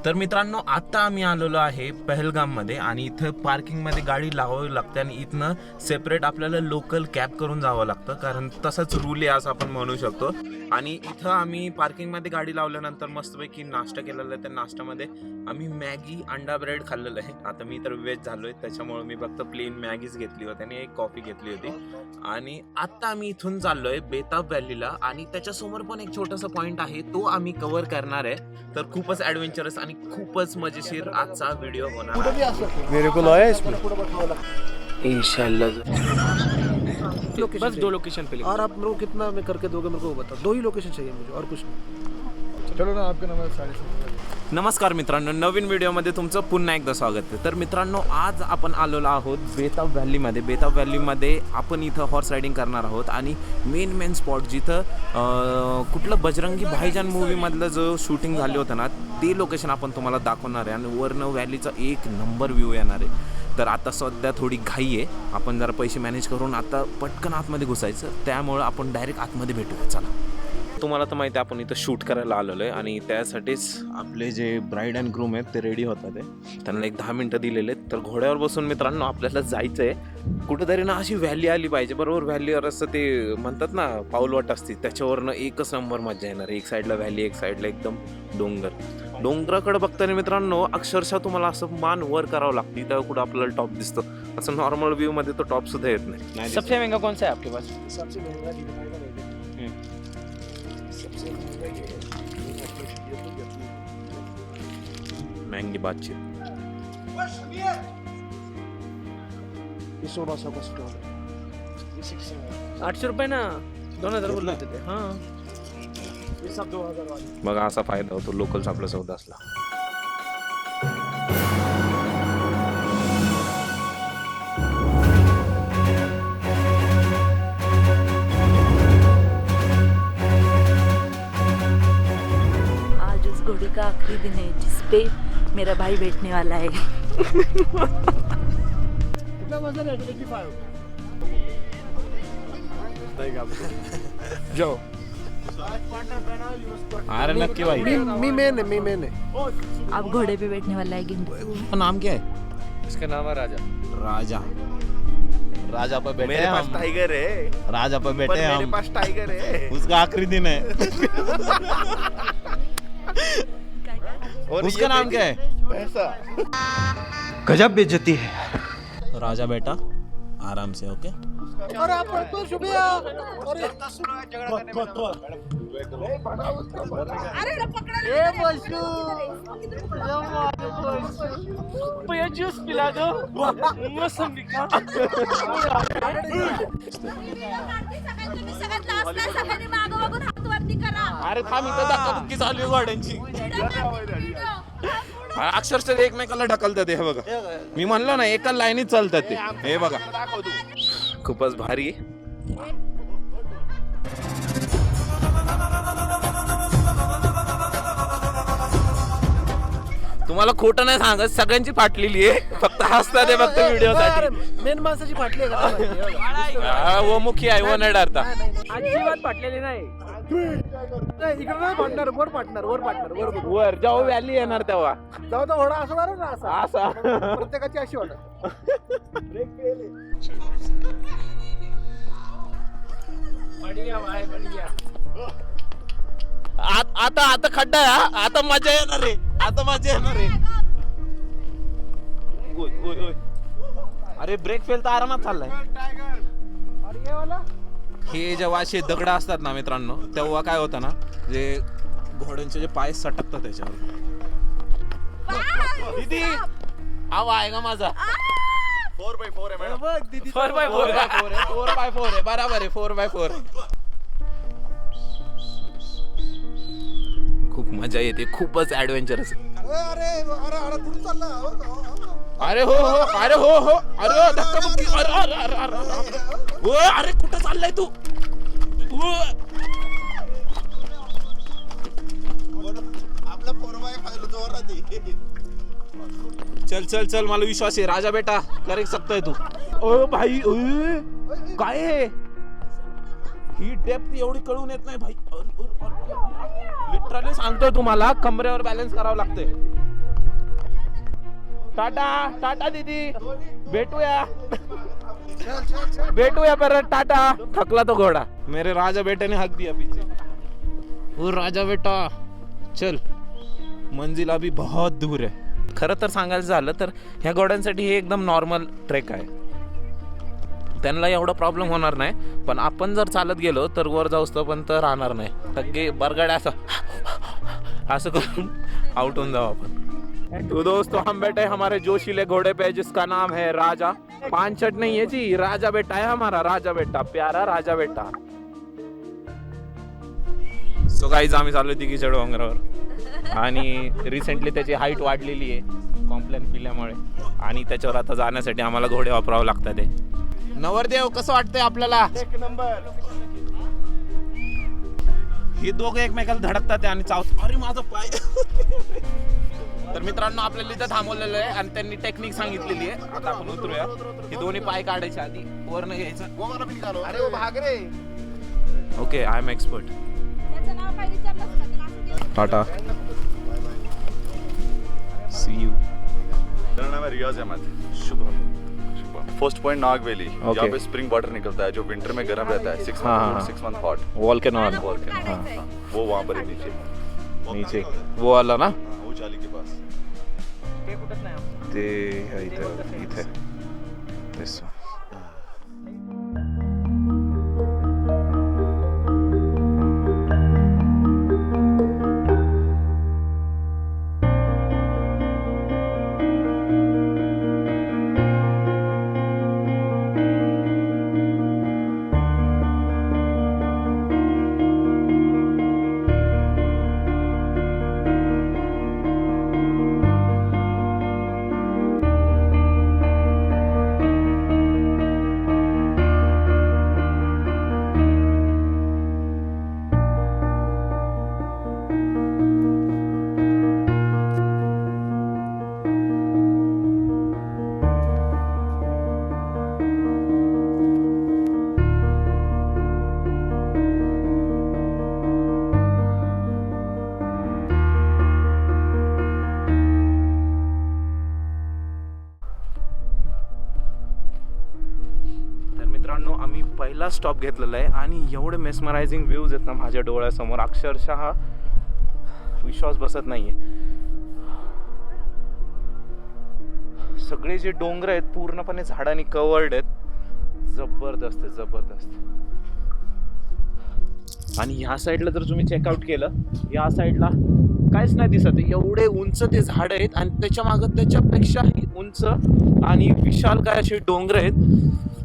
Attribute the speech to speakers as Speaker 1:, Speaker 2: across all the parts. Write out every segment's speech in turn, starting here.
Speaker 1: तर मित्रांनो आता आम्ही आलेलो आहे पहलगाममध्ये आणि इथं पार्किंगमध्ये गाडी लावावी लागते आणि इथनं सेपरेट आपल्याला लोकल कॅब करून जावं लागतं, कारण तसंच रूल आहे असं आपण म्हणू शकतो. आणि इथं आम्ही पार्किंगमध्ये गाडी लावल्यानंतर मस्तपैकी नाश्ता केलेला आहे. त्या नाश्त्यामध्ये आम्ही मॅगी अंडा ब्रेड खाल्लेलं आहे. आता मी तर वेज झालोय त्याच्यामुळे मी फक्त प्लेन मॅगीच घेतली होती आणि एक कॉफी घेतली होती. आणि आता आम्ही इथून चाललोय बेताब व्हॅलीला आणि त्याच्यासमोर पण एक छोटासा पॉइंट आहे, तो आम्ही कव्हर करणार आहे. तर खूपच ॲडव्हेंचरस आणि खूपच मजेशीर आजचा व्हिडिओ होणार आहे.
Speaker 2: मेरे को लाया इसमें
Speaker 1: इंशाल्लाह.
Speaker 3: बस 2 लोकेशन पे और आप मेरे को कितना में करके दोगे मेरे को वो बताओ. 2 ही लोकेशन चाहिए मुझे और कुछ नहीं.
Speaker 2: चलो ना आपके नंबर 7:30.
Speaker 1: नमस्कार मित्रांनो, नवीन व्हिडिओमध्ये तुमचं पुन्हा एकदा स्वागत आहे. तर मित्रांनो आज आपण आलेलो आहोत बेताब व्हॅलीमध्ये. बेताब व्हॅलीमध्ये आपण इथं हॉर्स रायडिंग करणार आहोत आणि मेन स्पॉट जिथं कुठलं बजरंगी भाईजान मूवीमधलं जो शूटिंग झालं होतं ना, ते लोकेशन आपण तुम्हाला दाखवणार आहे आणि वरनं व्हॅलीचा एक नंबर व्ह्यू येणार आहे. तर आता सध्या थोडी घाई आहे, आपण जरा पैसे मॅनेज करून आता पटकन आतमध्ये घुसायचं, त्यामुळं आपण डायरेक्ट आतमध्ये भेटूया. चला. तुम्हाला तर माहिती आहे आपण इथं शूट करायला आलेलो आहे आणि त्यासाठीच आपले जे ब्राईड अँड ग्रूम आहेत ते रेडी होतात आहे. त्यांना एक 10 मिनटं दिलेले आहेत. तर घोड्यावर बसून मित्रांनो आपल्याला जायचं आहे कुठंतरी ना, अशी व्हॅली आली पाहिजे. बरोबर व्हॅलीवर असं ते म्हणतात ना पाऊलवाट असते, त्याच्यावरनं एकच नंबर मजा येणार. एक साईडला व्हॅली, एक साईडला एकदम डोंगराकडे बघताना मित्रांनो अक्षरशः तुम्हाला असं मान वर करावं लागतं. तेव्हा कुठं आपल्याला टॉप दिसतं. असं नॉर्मल व्ह्यू मध्ये तो टॉप सुद्धा येत नाही.
Speaker 3: सबसे महंगा कौन सा है आपके पास?
Speaker 2: सबसे महंगा
Speaker 1: महंगी बातचीत.
Speaker 3: 800 रुपये ना, 2000 बोलले होते ते. हाँ
Speaker 2: ये सब 2000 वाले.
Speaker 1: बघा असा फायदा होतो लोकलचा आपला सौदा असला.
Speaker 4: आज उस घोड़ी का आखिरी दिन है जिसपे मेरा भाई बैठने वाला है.
Speaker 2: कितना वजन है? 25.
Speaker 1: जाओ. अरे नक्की भाई.
Speaker 2: मी मैंने
Speaker 4: अब घोड़े पे बैठने वाला है गिंडू.
Speaker 1: नाम क्या है?
Speaker 3: इसका नाम है राजा.
Speaker 1: राजा.
Speaker 5: राजा पर बैठे
Speaker 1: मेरे पास
Speaker 5: हम.
Speaker 1: टाइगर है.
Speaker 5: राजा पर बैठे
Speaker 1: मेरे
Speaker 5: हम.
Speaker 1: पास टाइगर है.
Speaker 5: उसका आखिरी दिन है.
Speaker 1: और
Speaker 5: उसका नाम क्या है?
Speaker 1: पैसा.
Speaker 5: गजब बेइज्जती है. राजा बेटा आराम से. ओके.
Speaker 2: और आप तो शुभिया और
Speaker 3: भैया जूस पिला दो. मौसमी का.
Speaker 1: अरे थांब इथं धक्काबुक्की चालू आहे गाड्यांची. अक्षरशः एकमेकाला ढकलतात. हे बघा, मी म्हणलो ना एका लाईनीत चालतात ते. हे बघा खूपच भारी. तुम्हाला खोटं नाही सांगत, सगळ्यांची फाटलेली आहे, फक्त हसतात ते फक्त व्हिडिओसाठी.
Speaker 2: मेन माणसाची फाटली आहे का?
Speaker 1: वो मुखी आहे, वो नाही डरता.
Speaker 3: अजिबात फाटलेली नाही.
Speaker 2: इकडे नाही फाटणार, वर फाटणार, वर
Speaker 1: वर जेव्हा व्हॅली येणार तेव्हा
Speaker 2: जाऊ तर घोडा असणार ना असा.
Speaker 1: असा.
Speaker 2: प्रत्येकाची अशी वाटत.
Speaker 3: बढ़िया भाई बढ़िया.
Speaker 1: आता खड्डा आहे हा. आता मजा येणार रे. आता मजा येणार रे. ओय. अरे ब्रेक फेल तर आरामात चाललाय. हे जेव्हा असे दगड असतात ना मित्रांनो, तेव्हा काय होतं ना, जे घोड्यांचे जे पाय सटकतात त्याच्यावर. दीदी आव आहे का माझा?
Speaker 5: 4x4 है मैडम.
Speaker 3: 4x4 है.
Speaker 1: 4x4 आहे. बरोबर आहे. 4x4. खूप मजा येते, खूपच ऍडव्हेंचरस.
Speaker 2: अरे कुठून चालला?
Speaker 1: अरे हो. अरे धक्काबुक्की. अरे कुठं चाललाय तू?
Speaker 5: आपला 4x5 जोर राहते.
Speaker 1: चल मला विश्वास आहे. राजा बेटा करू शकतोय तू. ओ भाई काय आहे ही डेप्थ एवढी कळून येत नाही भाई. लिटरली सांगतोय तुम्हाला, कमरेवर बॅलन्स करावं लागते. टाटा टाटा दीदी, भेटूया परत, टाटा. थकला तो घोडा. मेरे राजा बेटे ने हक दिया पीछे. वो राजा बेटा चल, मंजिल अभी बहुत दूर आहे. खरं तर सांगायचं झालं तर ह्या घोड्यांसाठी हे एकदम नॉर्मल ट्रेक आहे, त्यांना एवढा प्रॉब्लेम होणार नाही. पण आपण जर चालत गेलो तर वर जाऊस्तो पण तर राहणार नाही. सगळे बरगड्या असं करून आउट होऊन जाऊ आपण. तो दोस्तों हम बैठे हमारे जोशीले घोड़े पे जिसका नाम है राजा. पांचट नहीं है जी, राजा बेटा है हमारा, राजा बेटा, प्यारा राजा बेटा. सो गाईज आम्ही चाललो तिघीच्या डोंगरावर आणि रिसेंटली त्याची हाईट वाढलेली आहे कॉम्प्लेन पिल्यामुळे आणि त्याच्यावर आता जाण्यासाठी आम्हाला घोडे वापरावं लागतात. ते नवरदेव कसं वाटतंय आपल्याला?
Speaker 2: एक नंबर.
Speaker 1: हे दोघं एकमेकाला धडकतात आणि चावतात. अरे माझा पाय. तर मित्रांनो आपल्याला इथं थांबवलेलं आहे आणि त्यांनी टेक्निक सांगितलेली आहे. आता आपण उतरूया. हे दोन्ही पाय काढायचे आधी, वरनं घ्यायचं.
Speaker 2: अरे वो भाग रे.
Speaker 1: Okay, I am expert. Tata, see you.
Speaker 6: मेरा नाम है रियाज अहमद.
Speaker 1: शुभ.
Speaker 6: First point Nag valley.
Speaker 1: Okay.
Speaker 6: यहाँ पे स्प्रिंग वाटर निकलता है जो विंटर में गर्म रहता है. 6
Speaker 1: हाँ, हाँ.
Speaker 6: Month hot.
Speaker 1: वॉल्केनो वाला.
Speaker 6: वो वहाँ पर ही नीचे.
Speaker 1: नीचे वो वाला ना,
Speaker 6: हाँ, वो जाली के पास.
Speaker 1: ते इथे इथे तेच. मित्रांनो आम्ही पहिला स्टॉप घेतलेला आहे आणि एवढे मेस्मरायझिंग व्ह्यूज आहेत ना माझ्या डोळ्यासमोर, अक्षरशः विश्वास बसत नाहीये. सगळे जे डोंगर आहेत पूर्णपणे झाडांनी कवर्ड आहेत. जबरदस्त आहे, जबरदस्त. आणि ह्या साईडला जर तुम्ही चेकआउट केलं, या साईडला काहीच नाही दिसत. एवढे उंच ते झाड आहेत आणि त्याच्या मागं त्याच्यापेक्षाही उंच आणि विशाल काय असे डोंगर आहेत.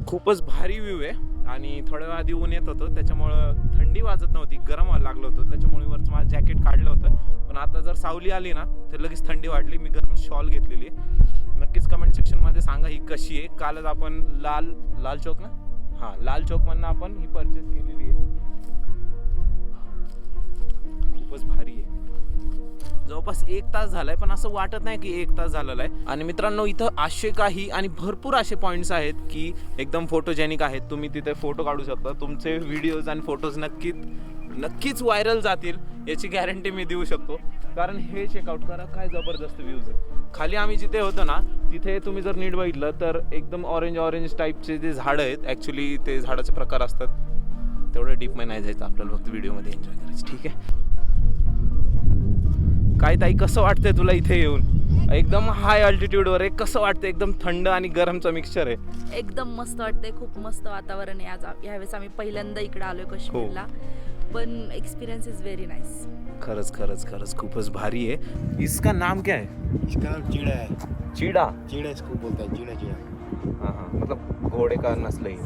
Speaker 1: खूपच भारी व्ह्यू आहे. आणि थोड्या वेळ आधी ऊन येत होतं त्याच्यामुळं थंडी वाजत नव्हती, गरम व्हायला लागलं होतं. त्याच्यामुळे वरचं माझं जॅकेट काढलं होतं. पण आता जर सावली आली ना तर लगेच थंडी वाढली. मी गरम शॉल घेतलेली आहे. नक्कीच कमेंट सेक्शनमध्ये सांगा ही कशी आहे. कालच आपण लाल चौक ना, हां लाल चौकमधनं आपण ही परचेस केलेली आहे. खूपच भारी आहे. जवळपास 1 तास झालाय पण असं वाटत नाही की 1 तास झालेला आहे. आणि मित्रांनो इथं असे काही आणि भरपूर असे पॉईंट्स आहेत की एकदम फोटोजेनिक आहेत. तुम्ही तिथे फोटो काढू शकता. तुमचे व्हिडिओज आणि फोटोज नक्कीच व्हायरल जातील याची गॅरंटी मी देऊ शकतो. कारण हे चेकआउट करा, काय जबरदस्त व्ह्यूज आहे. खाली आम्ही जिथे होतो ना तिथे तुम्ही जर नीट बघितलं तर एकदम ऑरेंज टाईपचे जे झाडं आहेत, ॲक्च्युली ते झाडाचे प्रकार असतात. तेवढं डीपमध्ये नाही जायचं आपल्याला, फक्त व्हिडिओमध्ये एन्जॉय करायचं. ठीक आहे. काय ताई कसं वाटतंय तुला इथे येऊन? एकदम हाय अल्टिट्यूडवर आहे. कसं वाटतंय? एकदम थंड आणि गरमचं मिक्सचर आहे.
Speaker 4: एकदम मस्त वाटतंय. खूप मस्त वातावरण आहे आज. यावेळेस आम्ही पहिल्यांदा इकडे आलोय काश्मीरला. पण एक्सपीरियंस इज व्हेरी नाइस.
Speaker 1: खरंच खूपच भारी है. इसका नाम क्या है?
Speaker 7: इसका नाम चीड़ा है.
Speaker 1: चीड़ा?
Speaker 7: चीड़ा इसको बोलता है. चीड़ा.
Speaker 1: हाँ, मतलब घोड़े का नस्ल है.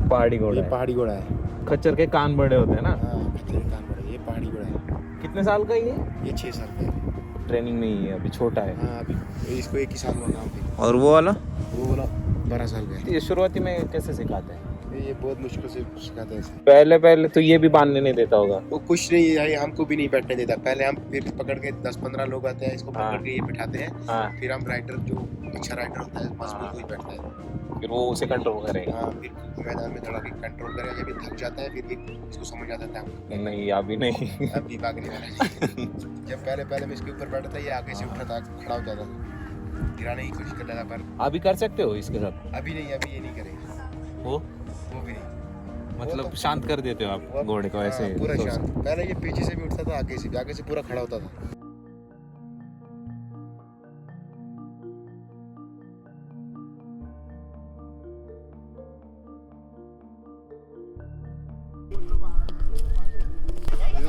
Speaker 1: पहाड़ी घोड़ा है.
Speaker 7: पहाड़ी घोड़ा है.
Speaker 1: खच्चर के कान बड़े होते हैं ना?
Speaker 7: हाँ, खच्चर के कान बड़े. ये पहाड़ी घोड़ा है.
Speaker 1: कितने साल का ये?
Speaker 7: ये 6 साल का है.
Speaker 1: ट्रेनिंग में ही है, अभी छोटा है.
Speaker 7: हाँ, अभी इसको 1 ही साल हुआ नाम पे.
Speaker 1: और वो वाला?
Speaker 7: वो वाला 12 साल का है.
Speaker 1: ये शुरुआती में कैसे सिखाते हैं?
Speaker 7: ये बहुत मुश्किल से सिखाते हैं इसे.
Speaker 1: पहले तो ये भी बांधने नहीं देता होगा.
Speaker 7: वो कुछ नहीं है, हमको भी नहीं बैठने देता. पहले हम फिर पकड़ के 10-15 लोग आते हैं, इसको
Speaker 1: हाँ.
Speaker 7: पकड़ के ये बिठाते हैं.
Speaker 1: हाँ.
Speaker 7: फिर हम राइडर जो अच्छा राइडर होता है बस में कोई बैठता है.
Speaker 5: फिर वो उसे कंट्रोल करेगा।
Speaker 7: हाँ, फिर मैदान में थोड़ा कंट्रोल करेगा, जब ये थक जाता है फिर इसको समझ आता है
Speaker 5: नहीं अभी नहीं।
Speaker 7: अभी भागने वाला है। जब पहले मैं इसके ऊपर बैठा था, ये आगे से उठा था, खड़ा होता था, गिराने की कोशिश कर रहा था, पर
Speaker 5: अभी कर सकते हो इसके साथ?
Speaker 7: अभी नहीं, अभी ये नहीं करेगा,
Speaker 5: वो
Speaker 7: वो भी नहीं।
Speaker 5: मतलब शांत कर देते हो आप घोड़े को ऐसे?
Speaker 7: हाँ, पूरा शांत। पहले ये पीछे से भी उठता था, आगे से पूरा खड़ा होता था।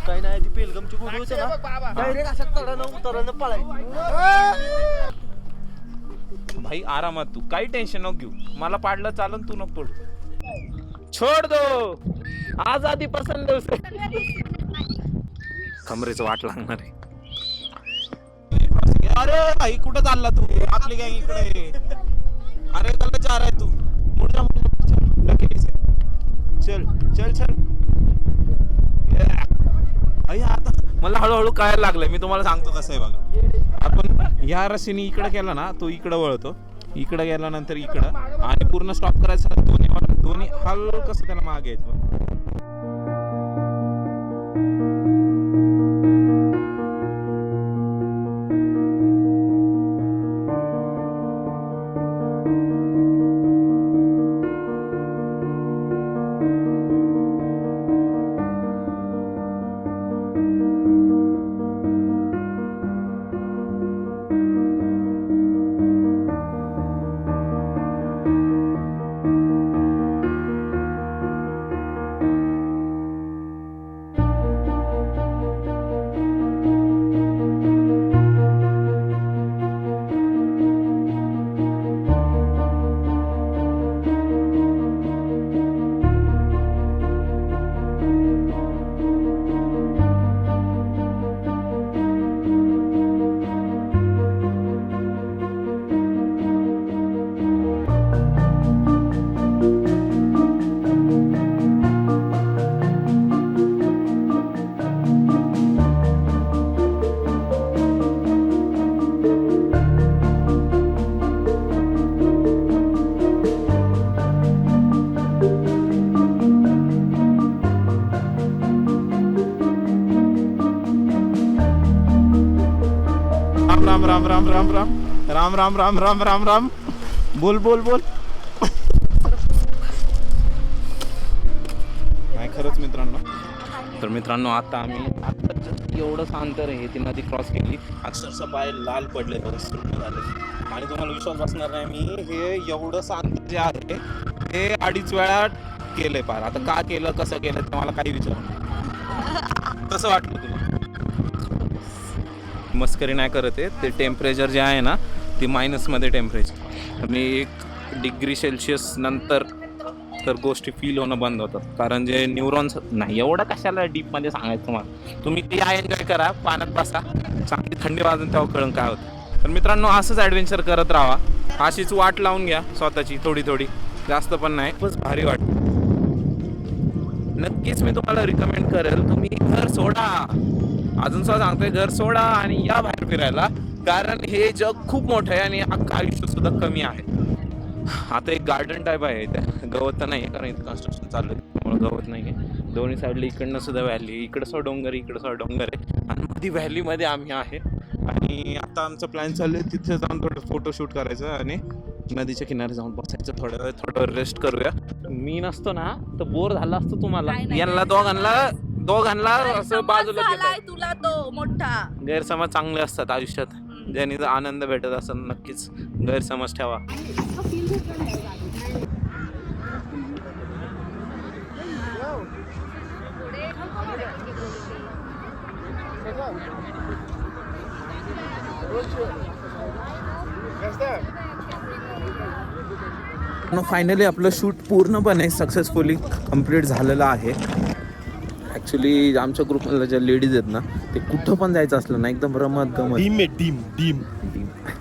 Speaker 2: काही नाही ती पेलगमची बोली होती ना, डायरेक्ट अशा तडानं उतरानं पळायची.
Speaker 1: भाई आरामात, तू काही टेन्शन नको घेऊ. मला पाडलं चालन, तू नको पडू. छोड दो आजादी पसंद है उसे. कमरेचं वाट लागणार आहे. अरे भाई कुठं चालला तू? आपली गँग इकडे. अरे कल जा रहा है तू? मोठा चल चल चल. अय आता मला हळूहळू कळायला लागलंय. मी तुम्हाला सांगतो कसं आहे बघा. आपण या रस्त्याने इकडे गेला ना, तो इकडे वळतो, इकडे गेल्यानंतर इकडं, आणि पूर्ण स्टॉप करायचं. दोन्ही हलकस त्याला मागे येतो. राम राम राम राम राम राम राम राम राम राम राम. बोल बोल बोल. नाही खरंच मित्रांनो. तर मित्रांनो आता आम्ही एवढं अंतर आहे, ती नदी क्रॉस केली, अक्षरशः पाय लाल पडले, झाले. आणि तुम्हाला विश्वास बसणार नाही, मी हे एवढं अंतर जे आहे हे 2.5 वेळा केलंय पार. आता का केलं, कसं केलं ते मला काही विचार नाही. कसं वाटलं तुला? मस्करी नाही करत आहे. ते टेम्परेचर जे आहे ना, ते मायनसमध्ये टेम्परेचर. मी 1 डिग्री सेल्सिअस नंतर तर गोष्टी फील होणं बंद होतात, कारण जे न्यूरॉन्स नाही. एवढं कशाला डीपमध्ये सांगायचं तुम्हाला. तुम्ही ते एन्जॉय करा, पाण्यात बसा, चांगली थंडी वाजून, तेव्हा कळून काय होतं. तर मित्रांनो असंच ॲडव्हेंचर करत राहा. अशीच वाट लावून घ्या स्वतःची, थोडी थोडी, जास्त पण नाही. खूपच भारी वाटतं. नक्कीच मी तुम्हाला रिकमेंड करेल, तुम्ही घर सोडा, अजून सुद्धा सांगतोय, घर सोडा आणि या बाहेर फिरायला, कारण हे जग खूप मोठं आहे आणि अख्खं आयुष्य सुद्धा कमी आहे. आता एक गार्डन टाईप आहे इथे, गवत तर नाही आहे, कारण इथं कन्स्ट्रक्शन चालू आहे, त्यामुळे गवत नाही आहे. दोन्ही साईडला इकडनं सुद्धा व्हॅली, इकडं सुद्धा डोंगर, इकडं सुद्धा डोंगर आहे, आणि मध्ये व्हॅलीमध्ये आम्ही आहे. आणि आता आमचं प्लॅन चालू आहे तिथे जाऊन थोडं फोटोशूट करायचं आणि नदीच्या किनारी जाऊन बसायचं, थोडं रेस्ट करूया. मी नसतो ना तर बोर झाला असतो तुम्हाला. यांना दोघांना असं बाजूला
Speaker 4: झालाय तुला तो मोठा.
Speaker 1: गैरसमज चांगले असतात आयुष्यात, ज्याने आनंद भेटत असेल नक्कीच गैरसमज ठेवा. फायनली आपलं शूट पूर्णपणे सक्सेसफुली कंप्लीट झालेलं आहे. ॲक्च्युली आमच्या ग्रुपमधल्या ज्या लेडीज आहेत ना, ते कुठं पण जायचं असलं ना, एकदम रमत गमत,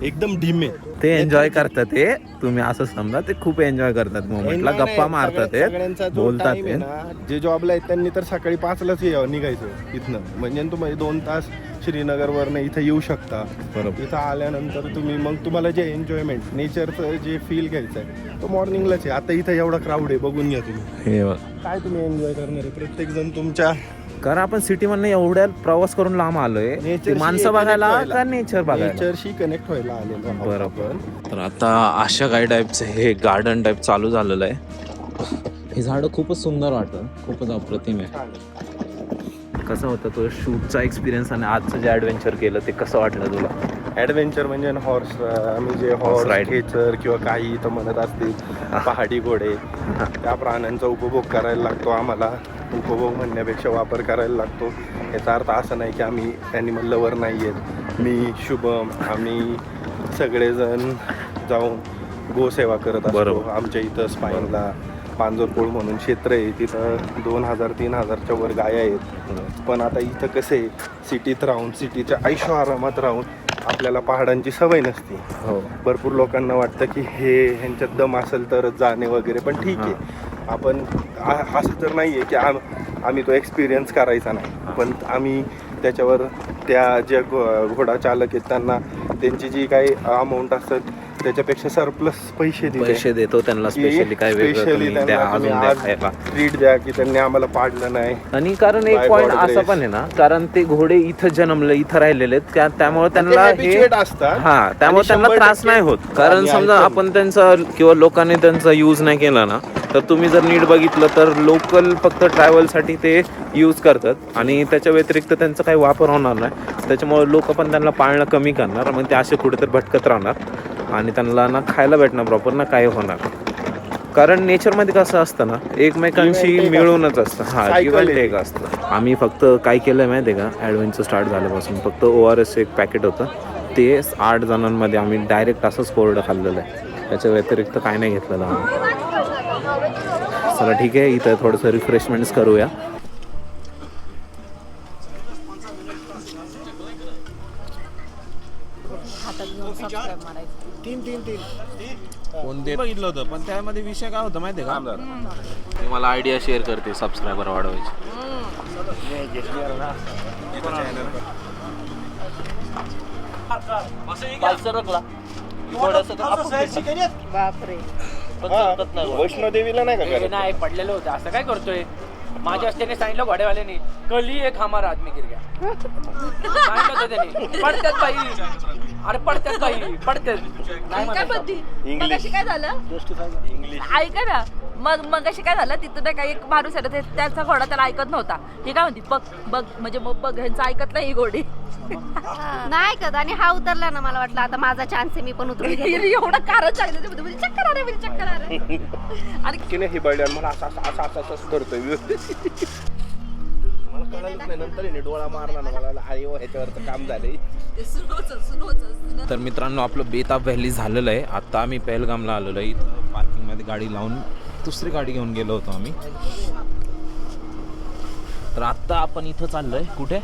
Speaker 8: एकदम धीमे.
Speaker 1: ते एन्जॉय करतात ते, तुम्ही असं समजा ते खूप एन्जॉय करतात मोमेंटला,
Speaker 8: नाही,
Speaker 1: गप्पा
Speaker 8: नाही,
Speaker 1: मारतात ते,
Speaker 8: सगळ्यांचा जो
Speaker 1: बोलतात
Speaker 8: time
Speaker 1: ते.
Speaker 8: आहे ना, जे जॉबला आहेत त्यांनी तर सकाळी 5लाच निघायचं इथनं, म्हणजे तुम्ही 2 तास श्रीनगरवरनं इथं येऊ शकता.
Speaker 1: बरोबर.
Speaker 8: इथं आल्यानंतर तुम्ही मग तुम्हाला जे एन्जॉयमेंट नेचरचं जे फील घ्यायचं आहे तो मॉर्निंगलाच आहे. आता इथं एवढा क्राऊड आहे, बघून घ्या तुम्ही.
Speaker 1: हे बघ.
Speaker 8: काय तुम्ही एन्जॉय करणार आहे? प्रत्येक जण तुमच्या
Speaker 1: कारण आपण सिटीमधनं एवढ्या प्रवास करून लांब आलोय, ती
Speaker 8: नेचरशी
Speaker 1: माणसं
Speaker 8: connect
Speaker 1: बघायला
Speaker 8: व्हायला.
Speaker 1: का नेचर बघायला.
Speaker 8: नेचरशी कनेक्ट व्हायला आलेलो आहोत
Speaker 1: बरोबर.
Speaker 8: आपण.
Speaker 5: तर आता अशा काही टाईपचं हे गार्डन टाईप चालू झालेलं आहे. हे झाडं खूपच सुंदर वाटतं, खूपच अप्रतिम आहे.
Speaker 1: कसं होतं तो शूटचा एक्सपिरियन्स आणि आजचं जे ॲडव्हेंचर केलं ते कसं वाटलं तुला?
Speaker 8: ॲडव्हेंचर म्हणजे हॉर्स, आम्ही जे
Speaker 1: Horse
Speaker 8: हॉर्स
Speaker 1: ride.
Speaker 8: खेचर किंवा काही इथं म्हणत असतील पहाडी घोडे, त्या प्राण्यांचा उपभोग करायला लागतो आम्हाला. उपभोग म्हणण्यापेक्षा वापर करायला लागतो. याचा अर्थ असं नाही की आम्ही ॲनिमल लवर नाही आहेत. मी, शुभम, आम्ही सगळेजण जाऊन गोसेवा करत असतो.
Speaker 1: बरोबर.
Speaker 8: आमच्या इथं स्पाईनला पांजरपोळ म्हणून क्षेत्र आहे, तिथं 2000-3000च्या वर गाया आहेत. पण आता इथं कसं आहे, सिटीत राहून सिटीच्या ऐशो आरामात राहून आपल्याला पहाडांची सवय नसते.
Speaker 1: हो.
Speaker 8: भरपूर लोकांना वाटतं की ह्यांच्यात दम असेल तरच जाणे वगैरे, पण ठीक आहे. आपण असं तर नाही आहे की आम्ही तो एक्सपिरियन्स करायचा नाही, पण आम्ही त्याच्यावर त्या ज्या घोडा चालक आहेत त्यांना त्यांची जी काही अमाऊंट असतात त्याच्यापेक्षा सरप्लस पैसे
Speaker 1: देतो त्यांना, स्पेशली काय वेगळं तुम्ही द्या, अजून द्या खायला.
Speaker 8: ट्रीट द्या की त्यांनी आम्हाला पाडलं नाही.
Speaker 1: आणि कारण एक
Speaker 8: By
Speaker 1: पॉइंट
Speaker 8: God
Speaker 1: असं
Speaker 8: grace.
Speaker 1: पण आहे ना, कारण ते घोडे इथं जन्मले, इथं राहिलेले आहेत, त्यामुळे त्यांना
Speaker 8: ते
Speaker 1: हे
Speaker 8: habituate असतात.
Speaker 1: हा, त्यामुळे
Speaker 8: आणि
Speaker 1: त्यांना
Speaker 8: 100%
Speaker 1: त्रास नाही होत. कारण
Speaker 8: आणि
Speaker 1: समजा
Speaker 8: ऐकून.
Speaker 1: आपण त्यांचा किंवा लोकांनी त्यांचा यूज नाही केला ना, तर तुम्ही जर नीट बघितलं तर लोकल फक्त ट्रॅव्हलसाठी ते यूज करतात आणि त्याच्या व्यतिरिक्त त्यांचा काही वापर होणार नाही. त्याच्यामुळे लोक पण त्यांना पाळणं कमी करणार, मग ते असे कुठेतरी भटकत राहणार आणि त्यांना ना खायला भेटणार प्रॉपर ना काय होणार. कारण नेचरमध्ये कसं असतं ना, एकमेकांशी
Speaker 8: Give and take
Speaker 1: मिळूनच असतं. हा,
Speaker 8: Cycle
Speaker 1: गिव्ह अँड
Speaker 8: आहे.
Speaker 1: टेक असतं. आम्ही फक्त काय केलं माहिती आहे का, ॲडव्हेंचर स्टार्ट झाल्यापासून फक्त ORS एक पॅकेट होतं, ते 8 जणांमध्ये आम्ही डायरेक्ट असंच कोरडं खाल्लेलं आहे. त्याच्या व्यतिरिक्त काय नाही घेतलेलं आम्ही. चला ठीक आहे, इथं थोडंसं रिफ्रेशमेंट्स करूया. बघितलं होतं, पण त्यामध्ये विषय काय होता माहिती आहे का, ती मला आयडिया शेअर करते सबस्क्रायबर वाढवायची.
Speaker 4: बापरे.
Speaker 8: वैष्णोदेवीला नाही का करायचं?
Speaker 2: नाही पडलेलं होतं. असं काय करतोय? माझ्या असल्याने सांगितलं घोड्यावाल्याने, कली एक हमारा आदमी गिर गया. सांगितलं होतं त्यांनी. पडतात बाई, अरे पडतात बाई, पडतात. नाही
Speaker 4: काय
Speaker 2: म्हणायचं.
Speaker 4: म्हणती? मग अशी काय झालं? ऐका ना, मग अशी काय झालं, तिथं नाही का एक माणूस आहे ना, त्याचा घोडा त्याला ऐकत नव्हता. हे काय म्हणते, बघ बघ, म्हणजे मग बघ ह्यांचं ऐकत नाही ही घोडी.
Speaker 9: नाही ऐकत. आणि हा उतरला ना, मला वाटलं आता माझा चान्स आहे, मी पण उतरून घेते.
Speaker 4: एवढं कारण सांगितलं ते म्हणजे चक्कर आले, म्हणजे चक्कर आले. आणि
Speaker 8: की नाही, ही बळड्यान मला असं करतोय. मला कळलंच नाही, नंतर हिने डोळा मारला ना, मला अरे वा, ह्याच्यावरचं काम झालंय.
Speaker 4: ते सुरू होतं.
Speaker 1: तर मित्रांनो, आपलं बेताब व्हॅली झालेलं आहे. आता आम्ही पहलगामला आलेलो आहे. इथं पार्किंगमध्ये गाडी लावून दुसरी गाडी घेऊन गेलो होतो आम्ही. तर आत्ता आपण इथं चाललोय कुठे,